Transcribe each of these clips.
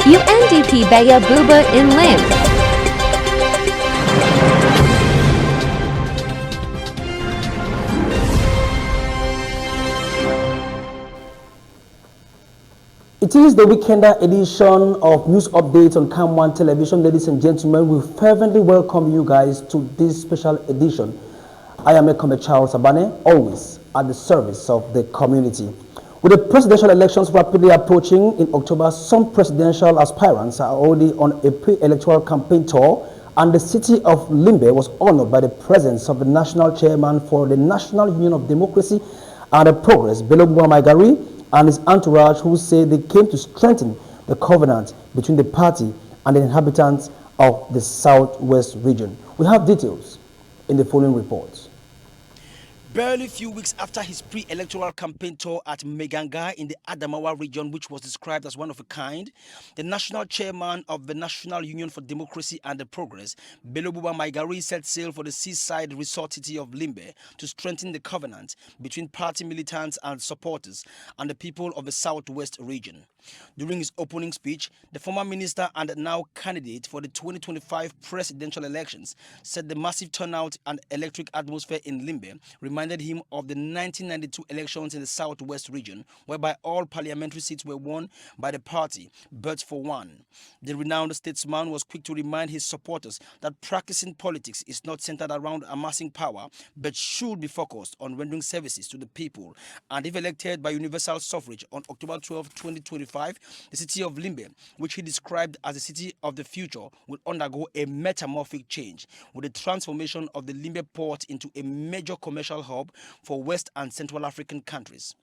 UNDP Bello Bouba in Limbe. It is the weekender edition of News Updates on Cameroon Television. Ladies and gentlemen, we fervently welcome you guys to this special edition. I am Ekome Charles Abane, always at the service of the community. With the presidential elections rapidly approaching in October, some presidential aspirants are already on a pre-electoral campaign tour, and the city of Limbe was honored by the presence of the national chairman for the National Union of Democracy and Progress, Bello Bouba, and his entourage, who say they came to strengthen the covenant between the party and the inhabitants of the southwest region. We have details in the following reports. Barely a few weeks after his pre-electoral campaign tour at Meganga in the Adamawa region, which was described as one of a kind, the national chairman of the National Union for Democracy and Progress, Bello Bouba, set sail for the seaside resort city of Limbe to strengthen the covenant between party militants and supporters and the people of the southwest region. During his opening speech, the former minister and now candidate for the 2025 presidential elections said the massive turnout and electric atmosphere in Limbe reminded him of the 1992 elections in the southwest region, whereby all parliamentary seats were won by the party, but for one. The renowned statesman was quick to remind his supporters that practicing politics is not centered around amassing power, but should be focused on rendering services to the people. And if elected by universal suffrage on October 12, 2025, the city of Limbe, which he described as the city of the future, will undergo a metamorphic change with the transformation of the Limbe port into a major commercial hub for West and Central African countries.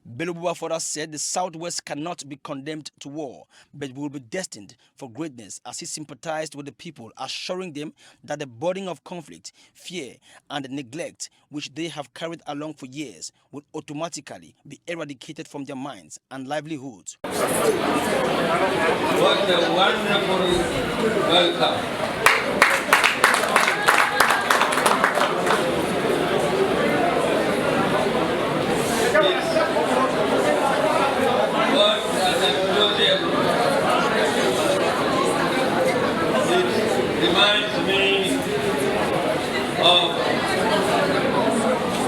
Bello Bouba further said the Southwest cannot be condemned to war, but will be destined for greatness, as he sympathized with the people, assuring them that the burden of conflict, fear, and neglect which they have carried along for years will automatically be eradicated from their minds and livelihoods. What a wonderful welcome. Reminds me of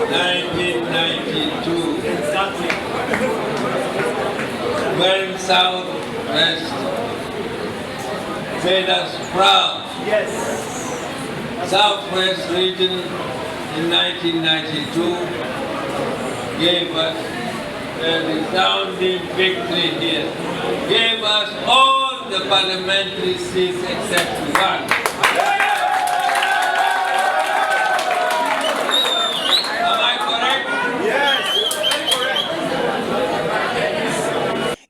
1992, when Southwest made us proud. Yes. Southwest region in 1992 gave us a resounding victory here. Gave us all the parliamentary seats except one.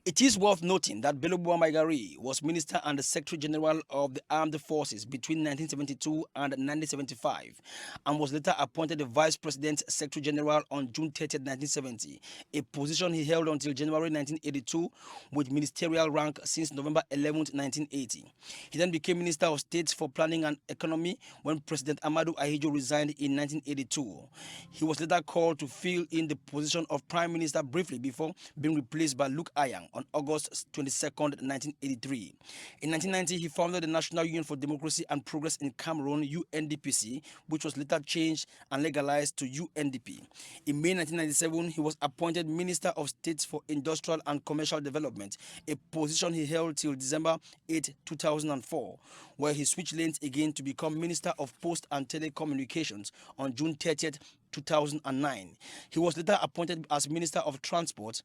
It is worth noting that Bello Bouba was Minister and the Secretary General of the Armed Forces between 1972 and 1975 and was later appointed the Vice President Secretary General on June 30, 1970, a position he held until January 1982 with ministerial rank since November 11, 1980. He then became Minister of State for Planning and Economy when President Amadou Ahidjo resigned in 1982. He was later called to fill in the position of Prime Minister briefly before being replaced by Luke Ayang on August 22, 1983. In 1990, he founded the National Union for Democracy and Progress in Cameroon, UNDPC, which was later changed and legalized to UNDP. In May 1997, he was appointed Minister of State for Industrial and Commercial Development, a position he held till December 8, 2004, where he switched lanes again to become Minister of Post and Telecommunications on June 30, 2009. He was later appointed as Minister of Transport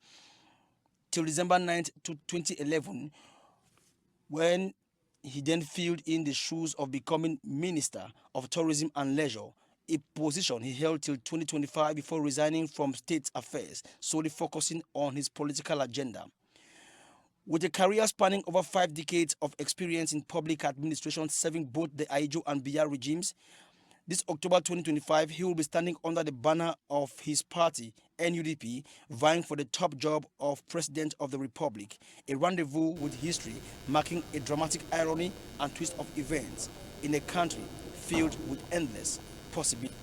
till December 9, 2011, when he then filled in the shoes of becoming Minister of Tourism and Leisure, a position he held till 2025 before resigning from state affairs, solely focusing on his political agenda. With a career spanning over 5 decades of experience in public administration serving both the Ahidjo and Biya regimes, this October 2025, he will be standing under the banner of his party, NUDP, vying for the top job of President of the Republic, a rendezvous with history marking a dramatic irony and twist of events in a country filled with endless possibilities.